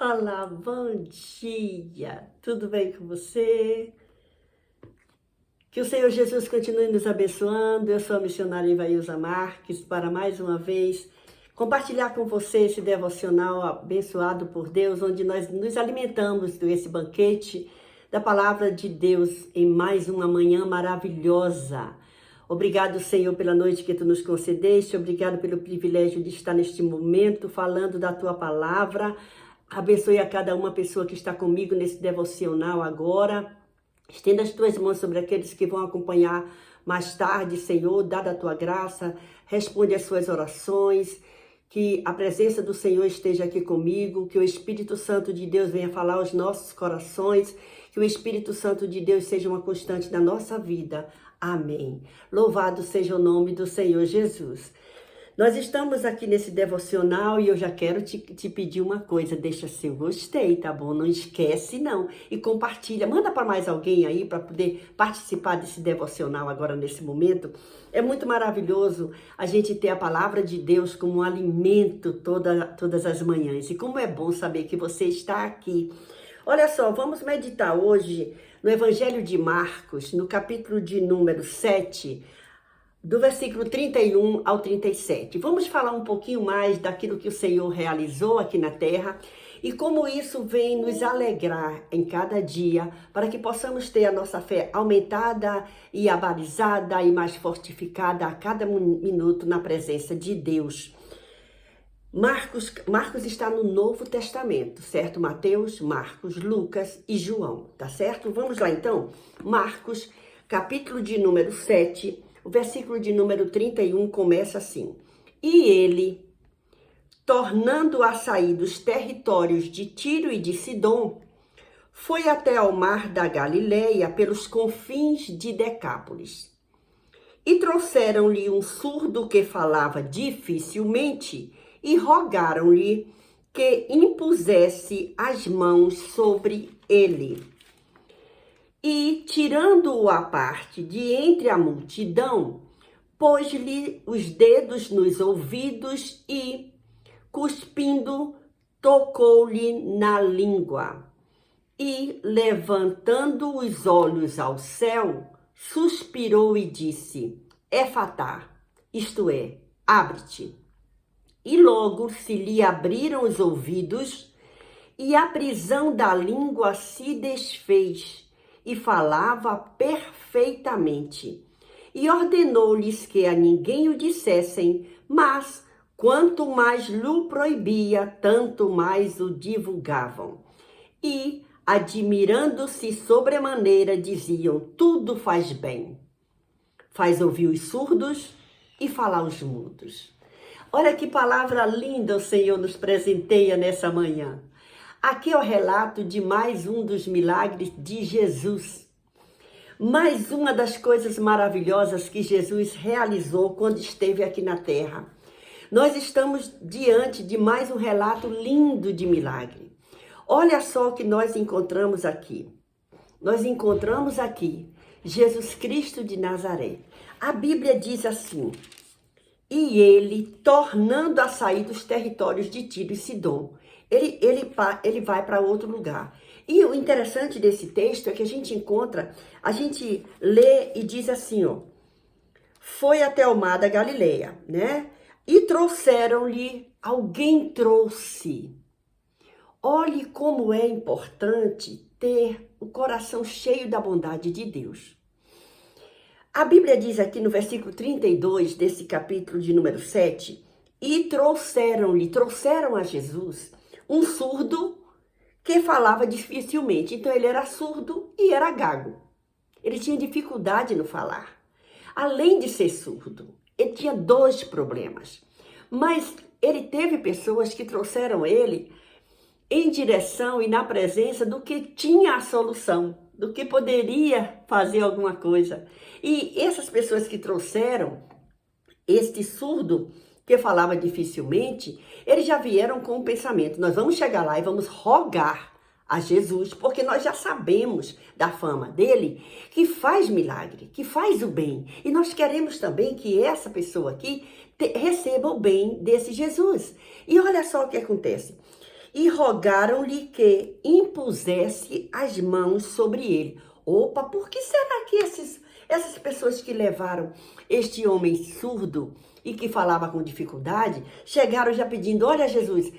Olá, bom dia! Tudo bem com você? Que o Senhor Jesus continue nos abençoando. Eu sou a missionária Ivailza Marques para mais uma vez compartilhar com você esse devocional abençoado por Deus, onde nós nos alimentamos desse banquete da palavra de Deus em mais uma manhã maravilhosa. Obrigado, Senhor, pela noite que Tu nos concedeste. Obrigado pelo privilégio de estar neste momento falando da Tua palavra. Abençoe a cada uma pessoa que está comigo nesse devocional agora. Estenda as Tuas mãos sobre aqueles que vão acompanhar mais tarde, Senhor, dada a Tua graça. Responde as suas orações. Que a presença do Senhor esteja aqui comigo. Que o Espírito Santo de Deus venha falar aos nossos corações. Que o Espírito Santo de Deus seja uma constante da nossa vida. Amém. Louvado seja o nome do Senhor Jesus. Nós estamos aqui nesse devocional e eu já quero te pedir uma coisa, deixa seu gostei, tá bom? Não esquece não, e compartilha, manda para mais alguém aí para poder participar desse devocional agora nesse momento. É muito maravilhoso a gente ter a palavra de Deus como um alimento todas as manhãs, e como é bom saber que você está aqui. Olha só, vamos meditar hoje no Evangelho de Marcos, no capítulo de número 7, do versículo 31 ao 37. Vamos falar um pouquinho mais daquilo que o Senhor realizou aqui na terra e como isso vem nos alegrar em cada dia, para que possamos ter a nossa fé aumentada e abalizada e mais fortificada a cada minuto na presença de Deus. Marcos está no Novo Testamento, certo? Mateus, Marcos, Lucas e João, tá certo? Vamos lá então. Marcos, capítulo de número 7, o versículo de número 31 começa assim. E ele, tornando a sair dos territórios de Tiro e de Sidom, foi até ao mar da Galileia pelos confins de Decápolis. E trouxeram-lhe um surdo que falava dificilmente e rogaram-lhe que impusesse as mãos sobre ele. E, tirando-o à parte de entre a multidão, pôs-lhe os dedos nos ouvidos e, cuspindo, tocou-lhe na língua. E, levantando os olhos ao céu, suspirou e disse, Efatá, isto é, abre-te. E logo se lhe abriram os ouvidos e a prisão da língua se desfez. E falava perfeitamente. E ordenou-lhes que a ninguém o dissessem, mas quanto mais lhe proibia, tanto mais o divulgavam. E, admirando-se sobremaneira, diziam, tudo faz bem. Faz ouvir os surdos e falar os mudos. Olha que palavra linda o Senhor nos presenteia nessa manhã. Aqui é o relato de mais um dos milagres de Jesus. Mais uma das coisas maravilhosas que Jesus realizou quando esteve aqui na terra. Nós estamos diante de mais um relato lindo de milagre. Olha só o que nós encontramos aqui. Nós encontramos aqui Jesus Cristo de Nazaré. A Bíblia diz assim, e ele, tornando a sair dos territórios de Tiro e Sidom, ele vai para outro lugar. E o interessante desse texto é que a gente lê e diz assim, ó, foi até o mar da Galileia, né? E trouxeram-lhe, alguém trouxe. Olhe como é importante ter o coração cheio da bondade de Deus. A Bíblia diz aqui no versículo 32 desse capítulo de número 7, e trouxeram a Jesus um surdo que falava dificilmente. Então ele era surdo e era gago. Ele tinha dificuldade no falar. Além de ser surdo, ele tinha dois problemas. Mas ele teve pessoas que trouxeram ele em direção e na presença do que tinha a solução, do que poderia fazer alguma coisa. E essas pessoas que trouxeram este surdo, que falava dificilmente, eles já vieram com o pensamento, nós vamos chegar lá e vamos rogar a Jesus, porque nós já sabemos da fama dele, que faz milagre, que faz o bem. E nós queremos também que essa pessoa aqui receba o bem desse Jesus. E olha só o que acontece. e rogaram-lhe que impusesse as mãos sobre ele. Opa, por que será que essas pessoas que levaram este homem surdo e que falava com dificuldade, chegaram já pedindo, olha Jesus,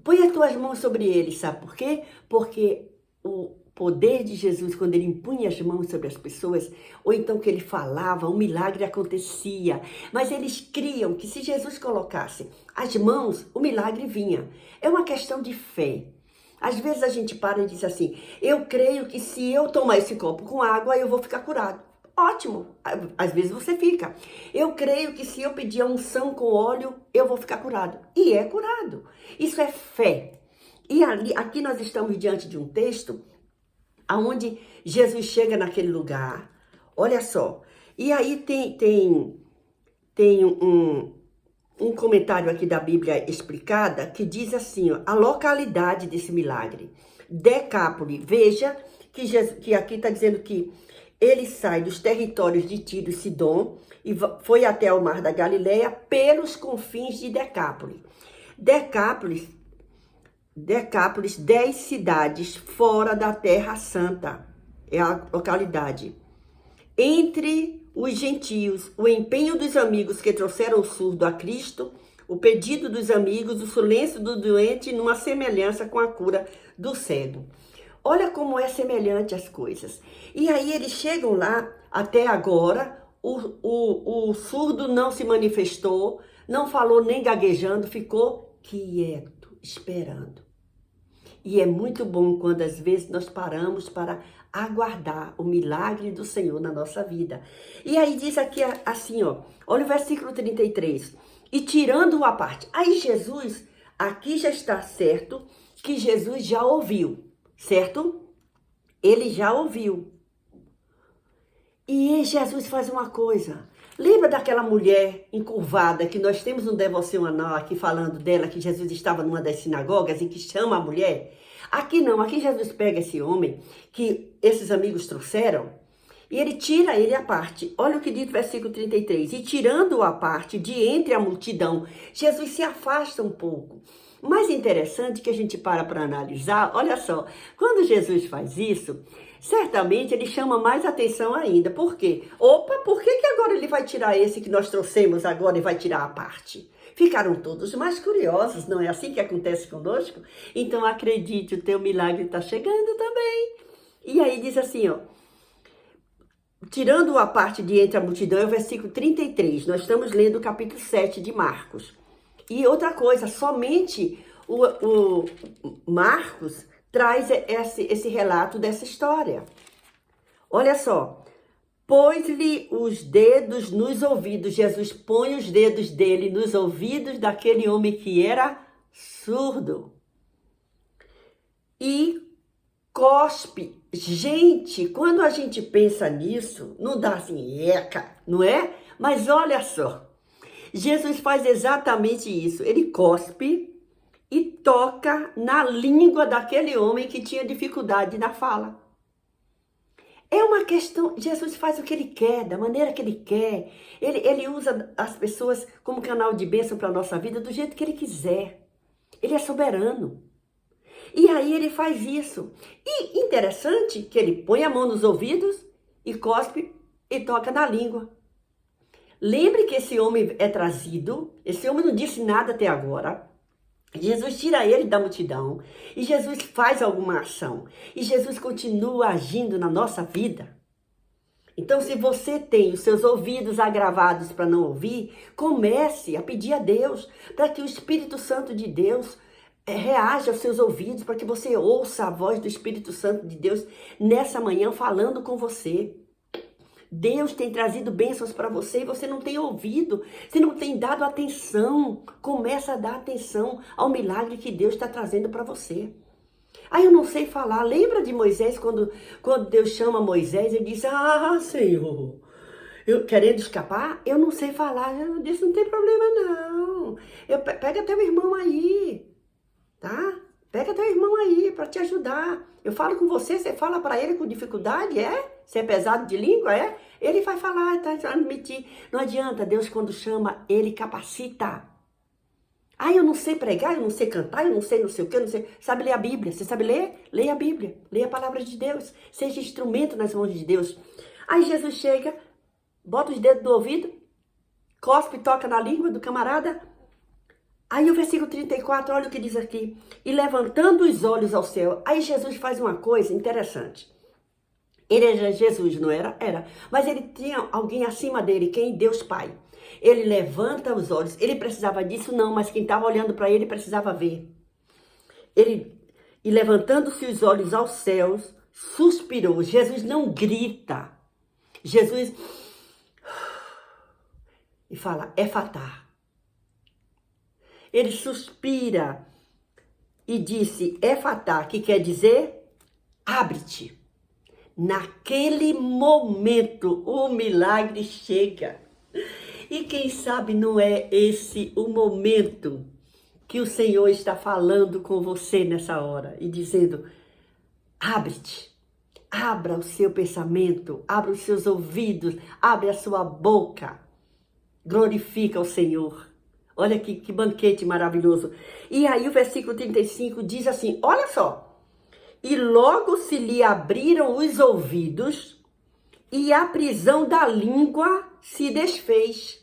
põe as tuas mãos sobre ele, sabe por quê? Porque o poder de Jesus, quando ele impunha as mãos sobre as pessoas, ou então que ele falava, um milagre acontecia. Mas eles criam que se Jesus colocasse as mãos, o milagre vinha. É uma questão de fé. Às vezes a gente para e diz assim, eu creio que se eu tomar esse copo com água, eu vou ficar curado. Ótimo, às vezes você fica. Eu creio que se eu pedir a unção com óleo, eu vou ficar curado. E é curado. Isso é fé. E aqui nós estamos diante de um texto aonde Jesus chega naquele lugar, olha só, e aí tem um comentário aqui da Bíblia explicada que diz assim, ó, a localidade desse milagre, Decápole, veja que aqui está dizendo que ele sai dos territórios de Tiro e Sidom e foi até o mar da Galileia pelos confins de Decápole. Decápolis, 10 cidades fora da Terra Santa, é a localidade. Entre os gentios, o empenho dos amigos que trouxeram o surdo a Cristo, o pedido dos amigos, o silêncio do doente numa semelhança com a cura do cego. Olha como é semelhante as coisas. E aí eles chegam lá, até agora, o surdo não se manifestou, não falou nem gaguejando, ficou quieto, esperando. E é muito bom quando às vezes nós paramos para aguardar o milagre do Senhor na nossa vida. E aí diz aqui assim, ó, olha o versículo 33. E tirando-o à parte. Aí Jesus, aqui já está certo que Jesus já ouviu, certo? Ele já ouviu. E Jesus faz uma coisa. Lembra daquela mulher encurvada que nós temos um devocional aqui falando dela, que Jesus estava numa das sinagogas e que chama a mulher? Aqui não, aqui Jesus pega esse homem que esses amigos trouxeram e ele tira ele à parte. Olha o que diz o versículo 33. E tirando-o à parte de entre a multidão, Jesus se afasta um pouco. Mais interessante que a gente para analisar, olha só, quando Jesus faz isso, certamente ele chama mais atenção ainda. Por quê? Opa, por que agora ele vai tirar esse que nós trouxemos agora e vai tirar a parte? Ficaram todos mais curiosos, não é assim que acontece conosco? Então acredite, o teu milagre está chegando também. E aí diz assim, ó, tirando a parte de entre a multidão, é o versículo 33, nós estamos lendo o capítulo 7 de Marcos. E outra coisa, somente o Marcos traz esse relato dessa história. Olha só, pôs-lhe os dedos nos ouvidos, Jesus põe os dedos dele nos ouvidos daquele homem que era surdo. E cospe. Gente, quando a gente pensa nisso, não dá assim, eca, não é? Mas olha só, Jesus faz exatamente isso. Ele cospe e toca na língua daquele homem que tinha dificuldade na fala. É uma questão, Jesus faz o que ele quer, da maneira que ele quer. Ele usa as pessoas como canal de bênção para a nossa vida do jeito que ele quiser. Ele é soberano. E aí ele faz isso. E interessante que ele põe a mão nos ouvidos e cospe e toca na língua. Lembre que esse homem é trazido, esse homem não disse nada até agora. Jesus tira ele da multidão e Jesus faz alguma ação. E Jesus continua agindo na nossa vida. Então, se você tem os seus ouvidos agravados para não ouvir, comece a pedir a Deus para que o Espírito Santo de Deus reaja aos seus ouvidos, para que você ouça a voz do Espírito Santo de Deus nessa manhã falando com você. Deus tem trazido bênçãos para você e você não tem ouvido, você não tem dado atenção. Começa a dar atenção ao milagre que Deus está trazendo para você. Aí eu não sei falar. Lembra de Moisés, quando Deus chama Moisés, ele diz, Senhor, eu querendo escapar, eu não sei falar. Eu disse, não tem problema não. Pega teu irmão aí, tá? Pega teu irmão aí para te ajudar. Eu falo com você, você fala para ele com dificuldade, é? Você é pesado de língua, é? Ele vai falar, tá? Admitir. Não adianta, Deus quando chama, ele capacita. Ah, eu não sei pregar, eu não sei cantar, eu não sei o que, eu não sei. Sabe ler a Bíblia? Você sabe ler? Leia a Bíblia. Leia a palavra de Deus. Seja instrumento nas mãos de Deus. Aí Jesus chega, bota os dedos no ouvido, cospe e toca na língua do camarada. Aí o versículo 34, olha o que diz aqui. E levantando os olhos ao céu. Aí Jesus faz uma coisa interessante. Ele era Jesus, não era? Era. Mas ele tinha alguém acima dele, quem? Deus Pai. Ele levanta os olhos. Ele precisava disso? Não, mas quem estava olhando para ele precisava ver. E levantando-se os olhos aos céus, suspirou. Jesus não grita. Jesus... E fala, efatá. Ele suspira e disse, efatá, que quer dizer, abre-te. Naquele momento, o milagre chega. E quem sabe não é esse o momento que o Senhor está falando com você nessa hora e dizendo, abre-te, abra o seu pensamento, abra os seus ouvidos, abre a sua boca, glorifica o Senhor. Olha que banquete maravilhoso. E aí o versículo 35 diz assim, olha só. E logo se lhe abriram os ouvidos e a prisão da língua se desfez.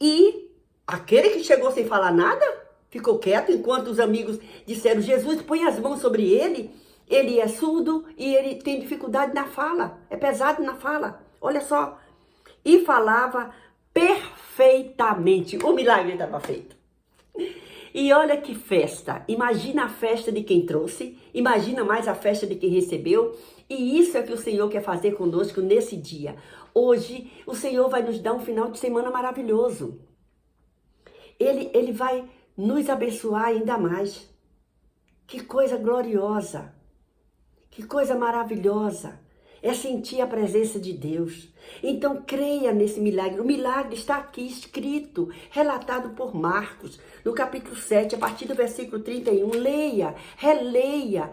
E aquele que chegou sem falar nada, ficou quieto enquanto os amigos disseram, Jesus, põe as mãos sobre ele. Ele é surdo e ele tem dificuldade na fala, é pesado na fala. Olha só. E falava perfeitamente. O milagre estava feito. E olha que festa, imagina a festa de quem trouxe, imagina mais a festa de quem recebeu, e isso é que o Senhor quer fazer conosco nesse dia. Hoje, o Senhor vai nos dar um final de semana maravilhoso. Ele vai nos abençoar ainda mais. Que coisa gloriosa, que coisa maravilhosa. É sentir a presença de Deus. Então creia nesse milagre. O milagre está aqui escrito, relatado por Marcos, no capítulo 7, a partir do versículo 31. Leia, releia,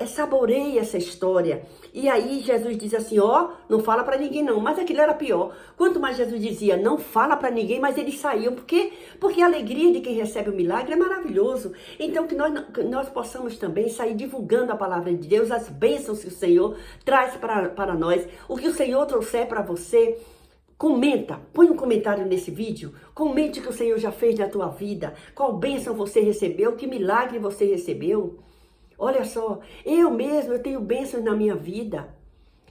saboreia essa história. E aí Jesus diz assim, ó, não fala para ninguém não. Mas aquilo era pior. Quanto mais Jesus dizia, não fala para ninguém, mas eles saíam. Por quê? Porque a alegria de quem recebe o milagre é maravilhoso. Então que nós possamos também sair divulgando a palavra de Deus, as bênçãos que o Senhor traz para nós. O que o Senhor trouxer para você, comenta, põe um comentário nesse vídeo, comente o que o Senhor já fez na tua vida, qual bênção você recebeu, que milagre você recebeu. Olha só, eu tenho bênçãos na minha vida.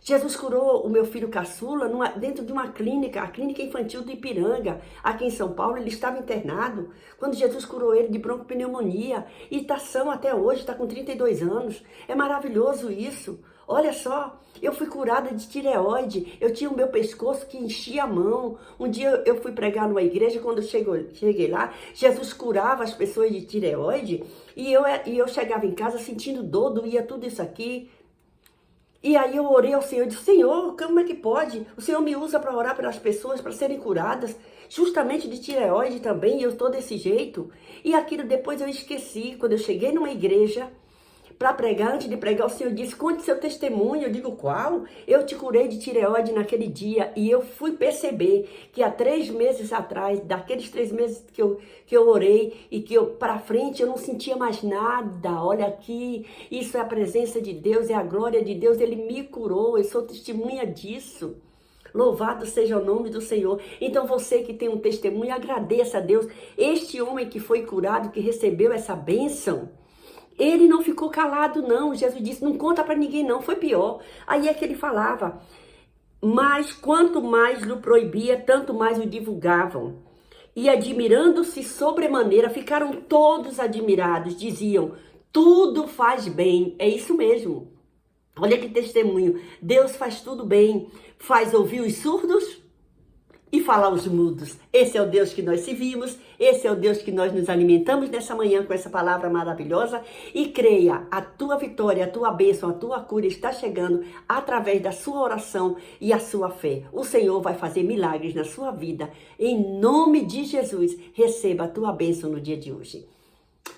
Jesus curou o meu filho caçula dentro de uma clínica, a clínica infantil do Ipiranga, aqui em São Paulo. Ele estava internado, quando Jesus curou ele de broncopneumonia, e está são até hoje, está com 32 anos. É maravilhoso isso. Olha só, eu fui curada de tireoide, eu tinha o meu pescoço que enchia a mão. Um dia eu fui pregar numa igreja, quando eu cheguei lá, Jesus curava as pessoas de tireoide, e eu chegava em casa sentindo dor, doía tudo isso aqui. E aí eu orei ao Senhor, disse, Senhor, como é que pode? O Senhor me usa para orar pelas pessoas, para serem curadas, justamente de tireoide também, e eu estou desse jeito. E aquilo depois eu esqueci, quando eu cheguei numa igreja, para pregar, antes de pregar, o Senhor disse, conte seu testemunho. Eu digo, qual? Eu te curei de tireoide naquele dia, e eu fui perceber que há 3 meses atrás, daqueles 3 meses que eu orei, e que para frente eu não sentia mais nada. Olha aqui, isso é a presença de Deus, é a glória de Deus, Ele me curou, eu sou testemunha disso. Louvado seja o nome do Senhor. Então você que tem um testemunho, agradeça a Deus. Este homem que foi curado, que recebeu essa bênção, ele não ficou calado, não. Jesus disse, não conta para ninguém, não. Foi pior. Aí é que ele falava. Mas quanto mais lhe proibia, tanto mais o divulgavam. E admirando-se sobremaneira, ficaram todos admirados. Diziam, tudo faz bem. É isso mesmo. Olha que testemunho. Deus faz tudo bem. Faz ouvir os surdos e falar aos mudos. Esse é o Deus que nós servimos, esse é o Deus que nós nos alimentamos nessa manhã com essa palavra maravilhosa. E creia, a tua vitória, a tua bênção, a tua cura está chegando através da sua oração e a sua fé. O Senhor vai fazer milagres na sua vida. Em nome de Jesus, receba a tua bênção no dia de hoje.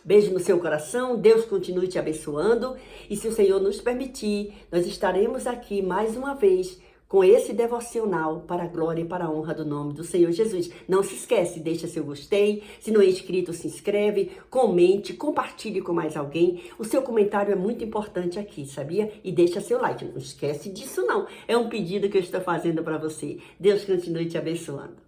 Beijo no seu coração, Deus continue te abençoando. E se o Senhor nos permitir, nós estaremos aqui mais uma vez com esse devocional para a glória e para a honra do nome do Senhor Jesus. Não se esquece, deixa seu gostei, se não é inscrito, se inscreve, comente, compartilhe com mais alguém. O seu comentário é muito importante aqui, sabia? E deixa seu like, não esquece disso não. É um pedido que eu estou fazendo para você. Deus continue te abençoando.